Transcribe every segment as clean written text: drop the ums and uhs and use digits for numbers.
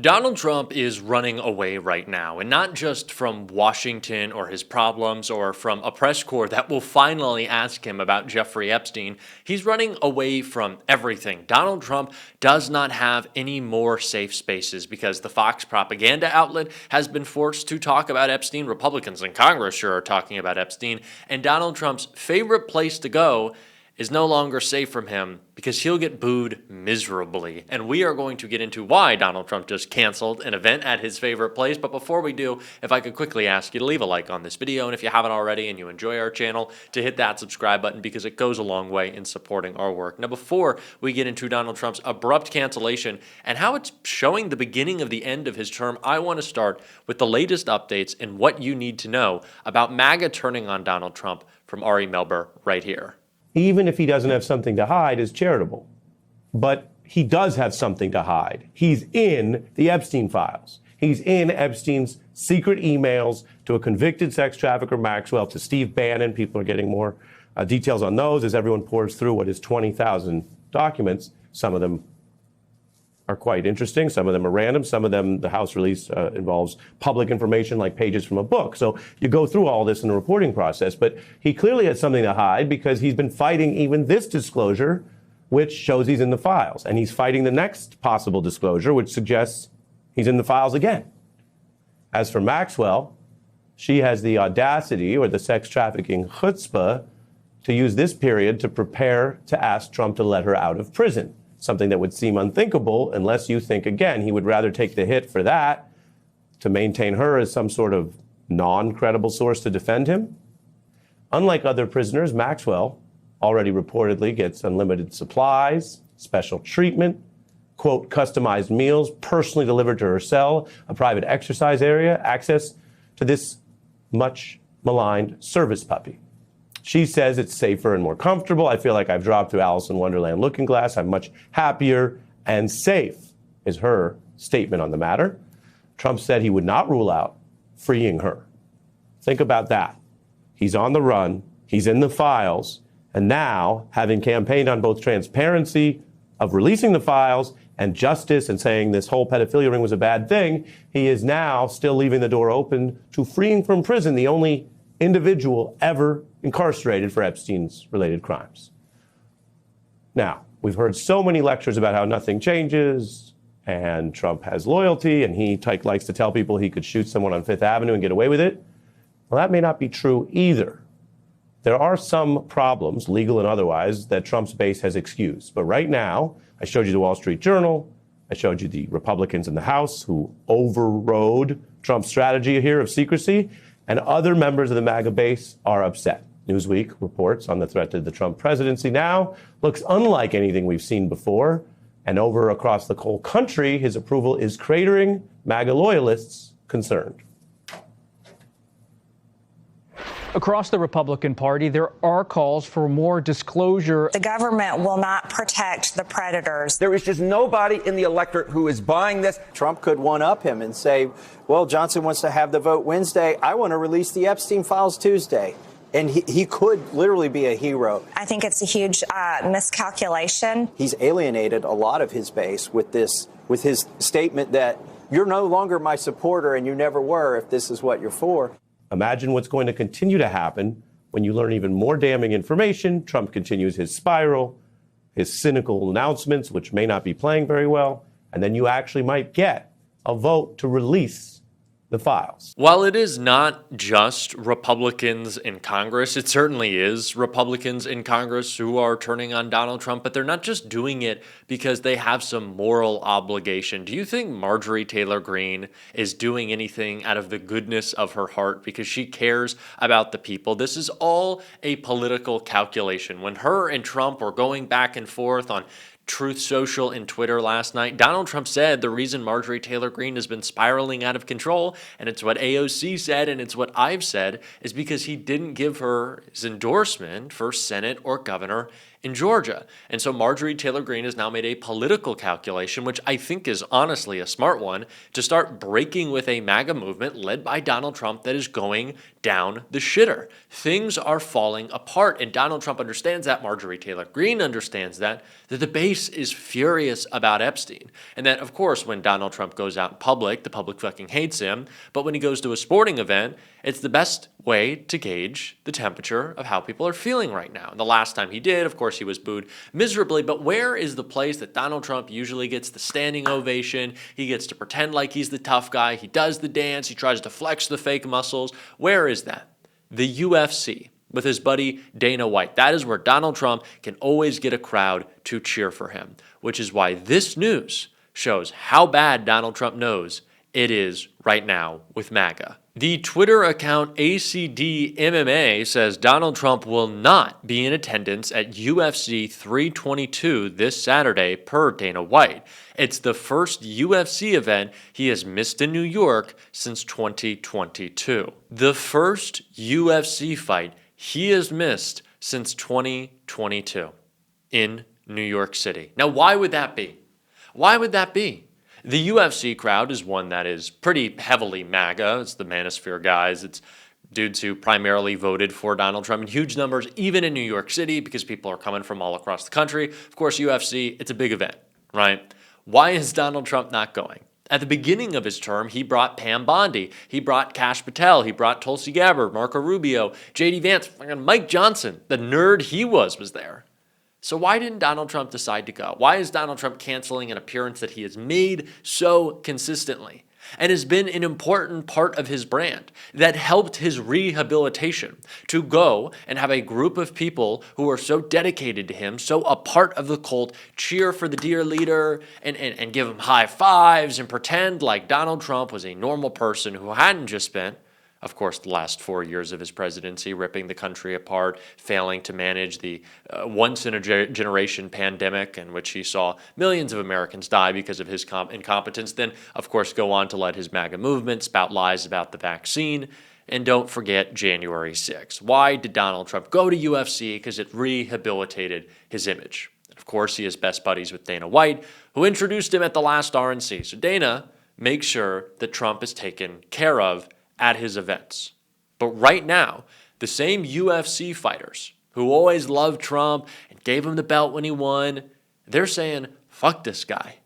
Donald Trump is running away right now, and not just from Washington or his problems or from a press corps that will finally ask him about Jeffrey Epstein. He's running away from everything. Donald Trump does not have any more safe spaces because the Fox propaganda outlet has been forced to talk about Epstein. Republicans in Congress sure are talking about Epstein, and Donald Trump's favorite place to go is no longer safe from him because he'll get booed miserably. And we are going to get into why Donald Trump just canceled an event at his favorite place. But before we do, if I could quickly ask you to leave a like on this video, and if you haven't already and you enjoy our channel, to hit that subscribe button because it goes a long way in supporting our work. Now, before we get into Donald Trump's abrupt cancellation and how it's showing the beginning of the end of his term, I want to start with the latest updates and what you need to know about MAGA turning on Donald Trump from Ari Melber right here. Even if he doesn't have something to hide, is charitable. But he does have something to hide. He's in the Epstein files. He's in Epstein's secret emails to a convicted sex trafficker, Maxwell, to Steve Bannon. People are getting more details on those as everyone pours through what is 20,000 documents. Some of them are quite interesting. Some of them are random. Some of them, the House release involves public information like pages from a book. So you go through all this in the reporting process. But he clearly has something to hide because he's been fighting even this disclosure, which shows he's in the files. And he's fighting the next possible disclosure, which suggests he's in the files again. As for Maxwell, she has the audacity or the sex trafficking chutzpah to use this period to prepare to ask Trump to let her out of prison. Something that would seem unthinkable unless you think, again, he would rather take the hit for that to maintain her as some sort of non-credible source to defend him. Unlike other prisoners, Maxwell already reportedly gets unlimited supplies, special treatment, quote, customized meals personally delivered to her cell, a private exercise area, access to this much maligned service puppy. She says it's safer and more comfortable. I feel like I've dropped through Alice in Wonderland Looking Glass. I'm much happier and safe, is her statement on the matter. Trump said he would not rule out freeing her. Think about that. He's on the run. He's in the files. And now, having campaigned on both transparency of releasing the files and justice and saying this whole pedophilia ring was a bad thing, he is now still leaving the door open to freeing from prison the only individual ever incarcerated for Epstein's related crimes. Now, we've heard so many lectures about how nothing changes and Trump has loyalty and he likes to tell people he could shoot someone on Fifth Avenue and get away with it. Well, that may not be true either. There are some problems, legal and otherwise, that Trump's base has excused. But right now, I showed you the Wall Street Journal. I showed you the Republicans in the House who overrode Trump's strategy here of secrecy. And other members of the MAGA base are upset. Newsweek reports on the threat to the Trump presidency now looks unlike anything we've seen before. And over across the whole country, his approval is cratering, MAGA loyalists concerned. Across the Republican Party, there are calls for more disclosure. The government will not protect the predators. There is just nobody in the electorate who is buying this. Trump could one-up him and say, well, Johnson wants to have the vote Wednesday. I want to release the Epstein files Tuesday. And he could literally be a hero. I think it's a huge miscalculation. He's alienated a lot of his base with his statement that you're no longer my supporter and you never were if this is what you're for. Imagine what's going to continue to happen when you learn even more damning information. Trump continues his spiral, his cynical announcements, which may not be playing very well, and then you actually might get a vote to release the files. While it is not just Republicans in Congress, it certainly is Republicans in Congress who are turning on Donald Trump, but they're not just doing it because they have some moral obligation. Do you think Marjorie Taylor Greene is doing anything out of the goodness of her heart because she cares about the people? This is all a political calculation. When her and Trump were going back and forth on Truth Social and Twitter last night, Donald Trump said the reason Marjorie Taylor Greene has been spiraling out of control, and it's what AOC said and it's what I've said, is because he didn't give her his endorsement for Senate or governor in Georgia. And so Marjorie Taylor Greene has now made a political calculation, which I think is honestly a smart one, to start breaking with a MAGA movement led by Donald Trump that is going down the shitter. Things are falling apart, and Donald Trump understands that. Marjorie Taylor Greene understands that the base is furious about Epstein. And that, of course, when Donald Trump goes out in public, the public fucking hates him. But when he goes to a sporting event, it's the best way to gauge the temperature of how people are feeling right now. And the last time he did, of course, he was booed miserably. But where is the place that Donald Trump usually gets the standing ovation? He gets to pretend like he's the tough guy. He does the dance. He tries to flex the fake muscles. Where is that? The UFC with his buddy Dana White. That is where Donald Trump can always get a crowd to cheer for him, which is why this news shows how bad Donald Trump knows it is right now with MAGA. The Twitter account ACDMMA says Donald Trump will not be in attendance at UFC 322 this Saturday, per Dana White. It's the first UFC event he has missed in New York since 2022. The first UFC fight he has missed since 2022 in New York City. Now, why would that be? Why would that be? The UFC crowd is one that is pretty heavily MAGA. It's the Manosphere guys. It's dudes who primarily voted for Donald Trump in huge numbers, even in New York City, because people are coming from all across the country. Of course, UFC, it's a big event, right? Why is Donald Trump not going? At the beginning of his term, he brought Pam Bondi. He brought Kash Patel. He brought Tulsi Gabbard, Marco Rubio, J.D. Vance, Mike Johnson. The nerd he was there. So why didn't Donald Trump decide to go? Why is Donald Trump canceling an appearance that he has made so consistently and has been an important part of his brand that helped his rehabilitation, to go and have a group of people who are so dedicated to him, so a part of the cult, cheer for the dear leader and give him high fives and pretend like Donald Trump was a normal person who hadn't just spent, of course, the last 4 years of his presidency, ripping the country apart, failing to manage the once-in-a-generation pandemic in which he saw millions of Americans die because of his incompetence. Then, of course, go on to let his MAGA movement spout lies about the vaccine. And don't forget January 6th. Why did Donald Trump go to UFC? Because it rehabilitated his image. And of course, he is best buddies with Dana White, who introduced him at the last RNC. So Dana makes sure that Trump is taken care of at his events. But right now, the same UFC fighters who always loved Trump and gave him the belt when he won, they're saying, fuck this guy.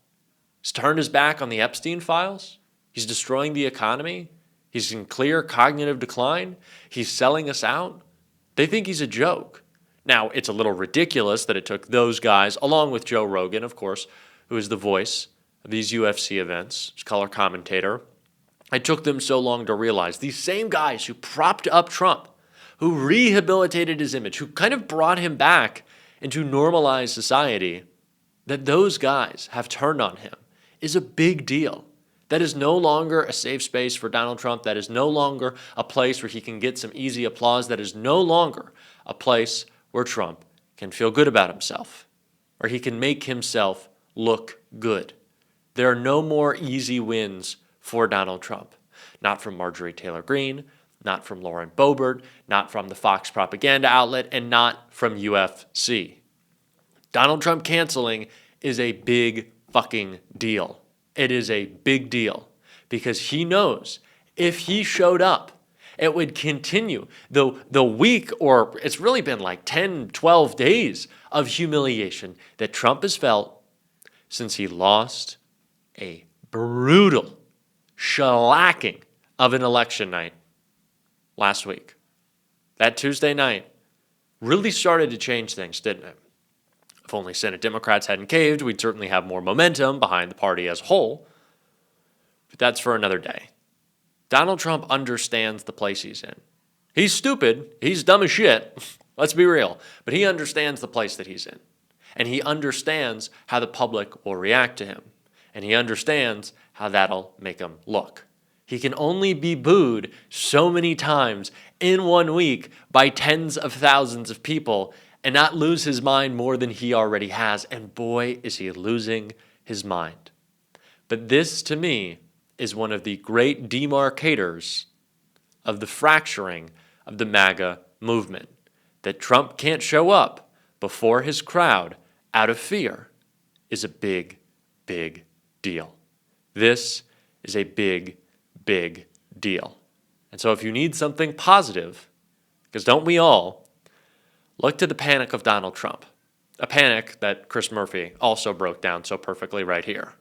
He's turned his back on the Epstein files. He's destroying the economy. He's in clear cognitive decline. He's selling us out. They think he's a joke. Now, it's a little ridiculous that it took those guys, along with Joe Rogan, of course, who is the voice of these UFC events, his color commentator. It took them so long to realize these same guys who propped up Trump, who rehabilitated his image, who kind of brought him back into normalized society, that those guys have turned on him is a big deal. That is no longer a safe space for Donald Trump. That is no longer a place where he can get some easy applause. That is no longer a place where Trump can feel good about himself, or he can make himself look good. There are no more easy wins for Donald Trump. Not from Marjorie Taylor Greene, not from Lauren Boebert, not from the Fox propaganda outlet, and not from UFC. Donald Trump canceling is a big fucking deal. It is a big deal because he knows if he showed up, it would continue the week, or it's really been like 10, 12 days of humiliation that Trump has felt since he lost a brutal shellacking of an election night last week. That Tuesday night really started to change things, didn't it? If only Senate Democrats hadn't caved, we'd certainly have more momentum behind the party as a whole. But that's for another day. Donald Trump understands the place he's in. He's stupid. He's dumb as shit. Let's be real. But he understands the place that he's in. And he understands how the public will react to him. And he understands how that'll make him look. He can only be booed so many times in 1 week by tens of thousands of people and not lose his mind more than he already has. And boy, is he losing his mind. But this, to me, is one of the great demarcators of the fracturing of the MAGA movement. That Trump can't show up, before his crowd out of fear is a big, big deal. This is a big, big deal. And so if you need something positive, because don't we all, look to the panic of Donald Trump, a panic that Chris Murphy also broke down so perfectly right here.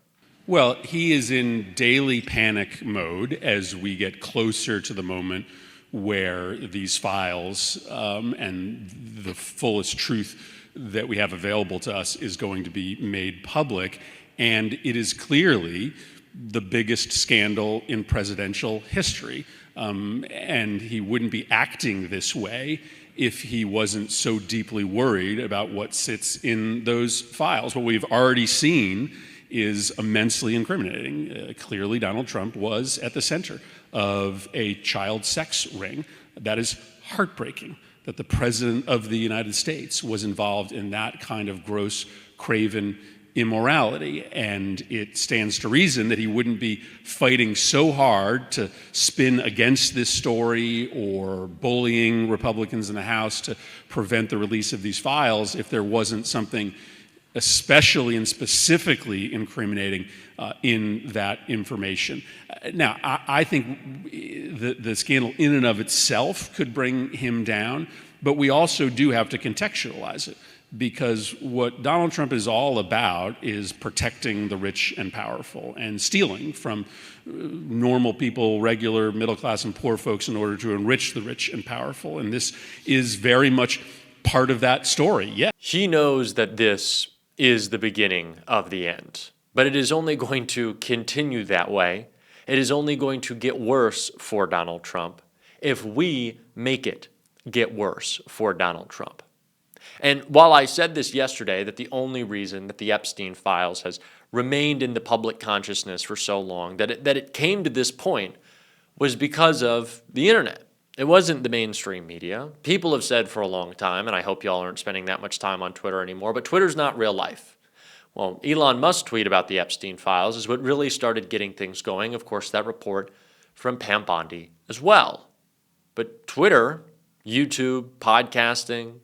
Well, he is in daily panic mode as we get closer to the moment where these files and the fullest truth that we have available to us is going to be made public. And it is clearly the biggest scandal in presidential history. And he wouldn't be acting this way if he wasn't so deeply worried about what sits in those files. What we've already seen is immensely incriminating. Clearly, Donald Trump was at the center of a child sex ring. That is heartbreaking, that the President of the United States was involved in that kind of gross, craven immorality. And it stands to reason that he wouldn't be fighting so hard to spin against this story or bullying Republicans in the House to prevent the release of these files if there wasn't something especially and specifically incriminating in that information. Now, I think the scandal in and of itself could bring him down, but we also do have to contextualize it, because what Donald Trump is all about is protecting the rich and powerful and stealing from normal people, regular middle class and poor folks, in order to enrich the rich and powerful. And this is very much part of that story. Yeah. He knows that this is the beginning of the end, but it is only going to continue that way. It is only going to get worse for Donald Trump if we make it get worse for Donald Trump. And while I said this yesterday, that the only reason that the Epstein files has remained in the public consciousness for so long, that it came to this point, was because of the internet. It wasn't the mainstream media. People have said for a long time, and I hope y'all aren't spending that much time on Twitter anymore, but Twitter's not real life. Well, Elon Musk's tweet about the Epstein files is what really started getting things going. Of course, that report from Pam Bondi as well. But Twitter, YouTube, podcasting,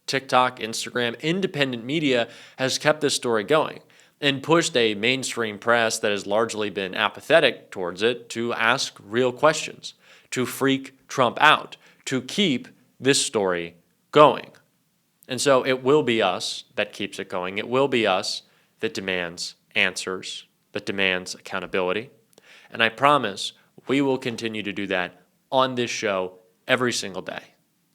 TikTok, Instagram, independent media has kept this story going and pushed a mainstream press that has largely been apathetic towards it to ask real questions, to freak Trump out, to keep this story going. And so it will be us that keeps it going. It will be us that demands answers, that demands accountability. And I promise we will continue to do that on this show every single day.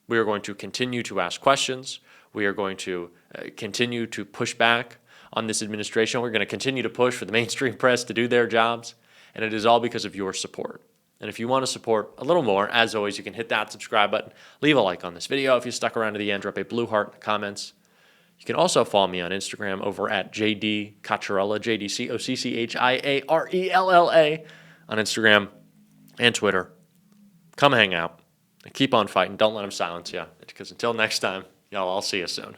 We are going to continue to ask questions. We are going to continue to push back on this administration. We're going to continue to push for the mainstream press to do their jobs. And it is all because of your support. And if you want to support a little more, as always, you can hit that subscribe button, leave a like on this video. If you stuck around to the end, drop a blue heart in the comments. You can also follow me on Instagram over at JD Cocchiarella, JDCOCCHIARELLA on Instagram and Twitter. Come hang out and keep on fighting. Don't let them silence you, because until next time, y'all, I'll see you soon.